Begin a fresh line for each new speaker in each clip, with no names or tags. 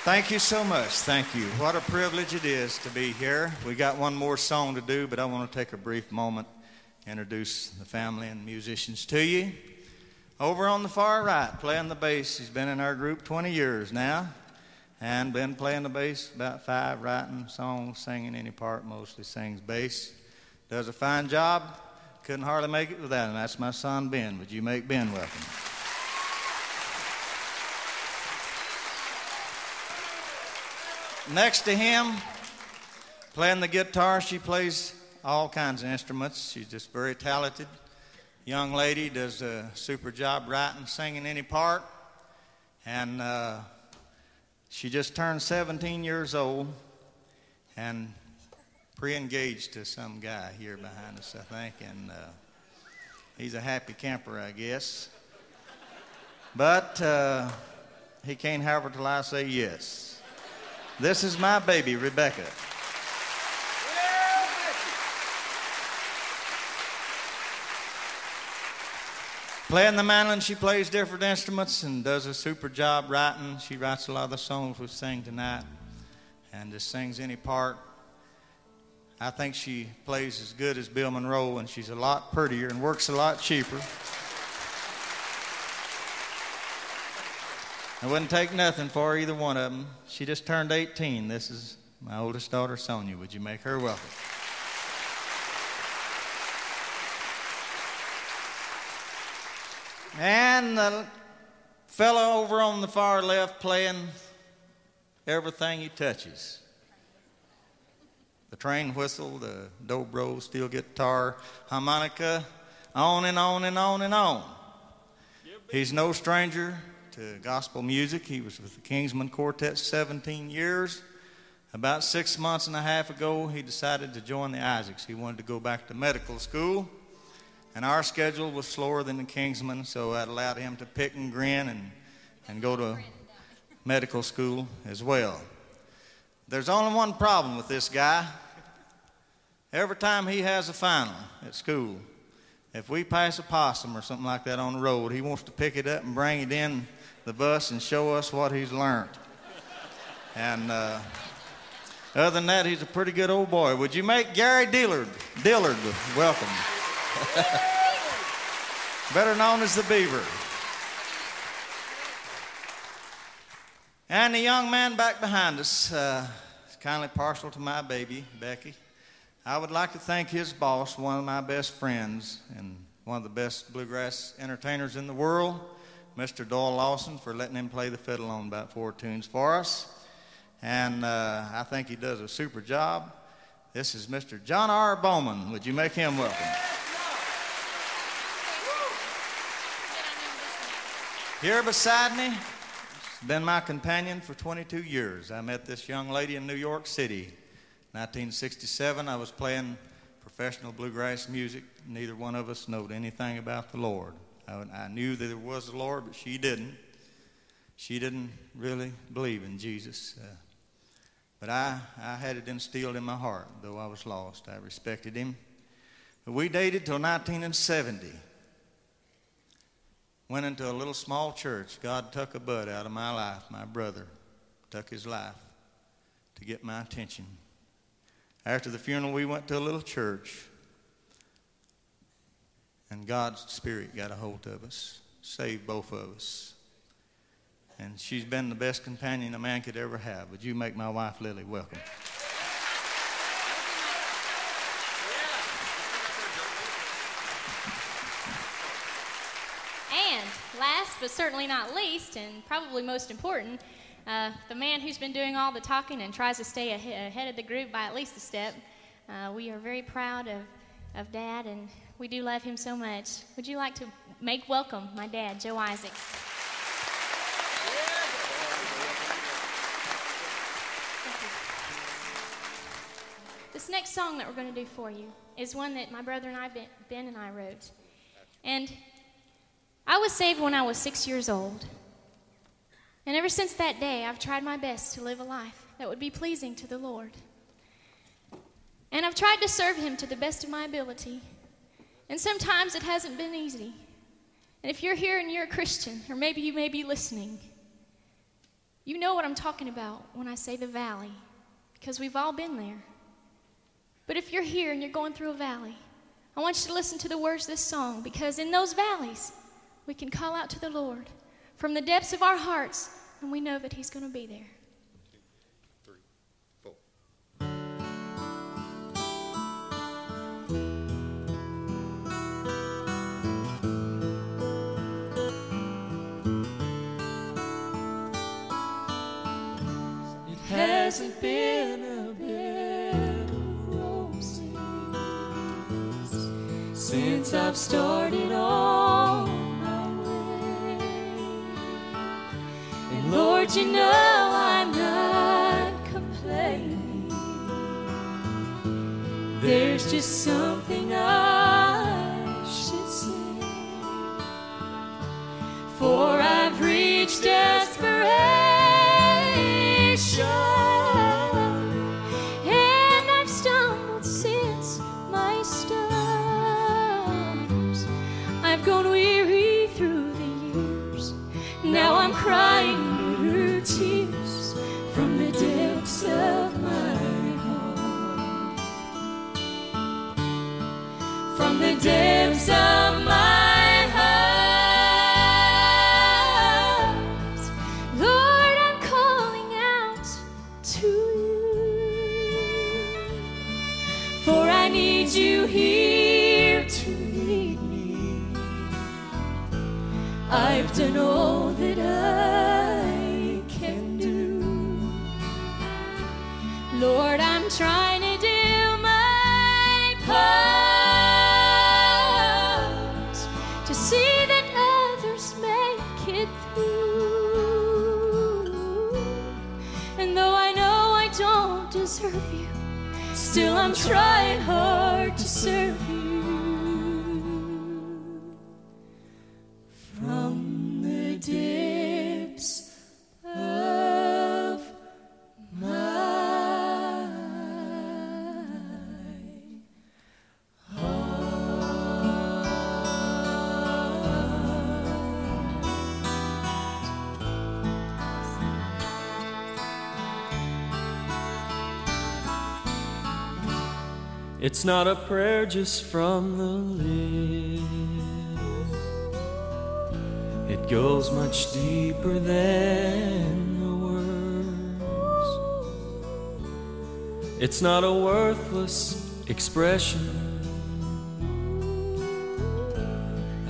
Thank you so much. Thank you. What a privilege it is to be here. We got one more song to do, but I want to take a brief moment to introduce the family and musicians to you. Over on the far right, playing the bass, he's been in our group 20 years now, and been playing the bass about 5, writing songs, singing any part, mostly sings bass. Does a fine job. Couldn't hardly make it without him. That's my son, Ben. Would you make Ben welcome? Next to him, playing the guitar, she plays all kinds of instruments. She's just very talented. Young lady, does a super job writing, singing any part. And she just turned 17 years old and pre-engaged to some guy here behind us, I think. And he's a happy camper, I guess. But he can't have her till I say yes. This is my baby, Rebecca. Playing the mandolin, she plays different instruments and does a super job writing. She writes a lot of the songs we sing tonight and just sings any part. I think she plays as good as Bill Monroe, and she's a lot prettier and works a lot cheaper. I wouldn't take nothing for either one of them. She just turned 18. This is my oldest daughter, Sonia. Would you make her welcome? And the fellow over on the far left playing everything he touches. The train whistle, the dobro, steel guitar, harmonica, on and on and on and on. He's no stranger to gospel music. He was with the Kingsman Quartet 17 years. About 6 months and a half ago, he decided to join the Isaacs. He wanted to go back to medical school, and our schedule was slower than the Kingsman, so that allowed him to pick and grin and go to medical school as well. There's only one problem with this guy. Every time he has a final at school, if we pass a possum or something like that on the road, he wants to pick it up and bring it in the bus and show us what he's learned. And other than that, he's a pretty good old boy. Would you make Gary Dillard welcome? Better known as the Beaver. And the young man back behind us is kindly partial to my baby, Becky. I would like to thank his boss, one of my best friends and one of the best bluegrass entertainers in the world, Mr. Doyle Lawson, for letting him play the fiddle on about 4 tunes for us. And I think he does a super job. This is Mr. John R. Bowman. Would you make him welcome? Here beside me, he's been my companion for 22 years. I met this young lady in New York City. 1967, I was playing professional bluegrass music. Neither one of us knowed anything about the Lord. I knew that there was a Lord, but she didn't. She didn't really believe in Jesus. But I had it instilled in my heart, though I was lost. I respected him. But we dated till 1970. Went into a little small church. God took a bud out of my life. My brother took his life to get my attention. After the funeral, we went to a little church. And God's Spirit got a hold of us, saved both of us. And she's been the best companion a man could ever have. Would you make my wife, Lily, welcome?
And last but certainly not least, and probably most important, the man who's been doing all the talking and tries to stay ahead of the group by at least a step. We are very proud of Dad, and we do love him so much. Would you like to make welcome my dad, Joe Isaacs? This next song that we're going to do for you is one that my brother and I, Ben and I, wrote. And I was saved when I was 6 years old. And ever since that day, I've tried my best to live a life that would be pleasing to the Lord. And I've tried to serve him to the best of my ability. And sometimes it hasn't been easy. And if you're here and you're a Christian, or maybe you may be listening, You know what I'm talking about when I say the valley, because we've all been there. But if you're here and you're going through a valley, I want you to listen to the words of this song, because in those valleys, we can call out to the Lord from the depths of our hearts, and we know that He's going to be there.
2, 3, 4.
It hasn't been a bed of roses since I've started on my way. And Lord, you know I'm not complaining. There's just something I should say, for I've reached desperation, and I've stumbled since my stars. I've gone weary through the years. Now I'm crying bitter tears from the depths of my heart. From the depths of my heart, Lord, I'm calling out to you, for I need you here to lead me. I've done all that I can do. Lord, I'm trying to do my part to see that others make it through. And though I know I don't deserve you, still I'm trying hard to serve you. From the depths of my It's not a prayer just from the lips. It goes much deeper than the words. It's not a worthless expression.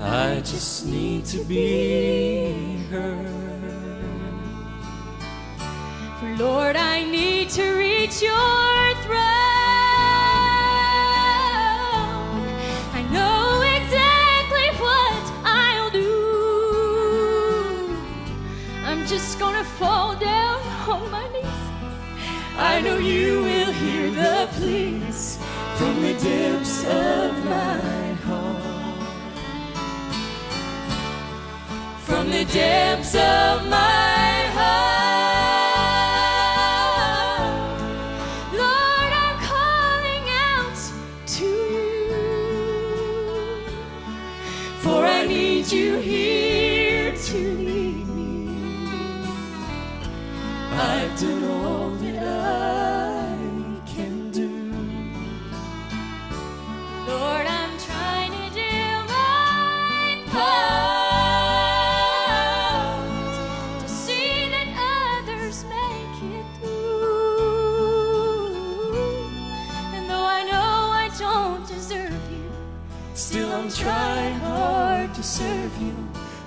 I just need to be heard. For Lord, I need to reach your throne. Just gonna fall down on my knees. I know you will hear the pleas from the depths of my heart. From the depths of my heart, Lord, I'm calling out to you, for I need you here to lead. I've done all that I can do. Lord, I'm trying to do my part to see that others make it through. And though I know I don't deserve you, still I'm trying hard to serve you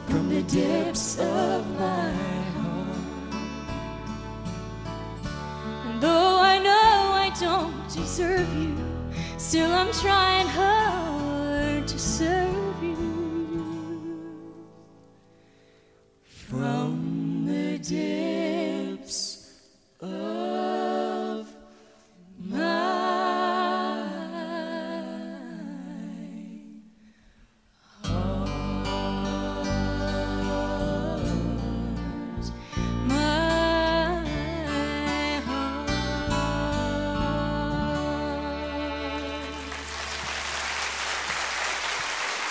from the depths of my heart. Though I know I don't deserve you, still I'm trying hard to serve you. From the depths of my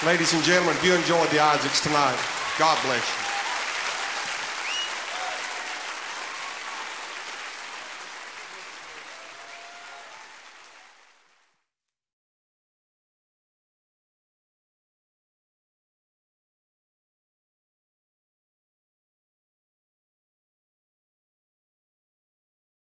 Ladies and gentlemen, if you enjoyed the Isaacs tonight, God bless you.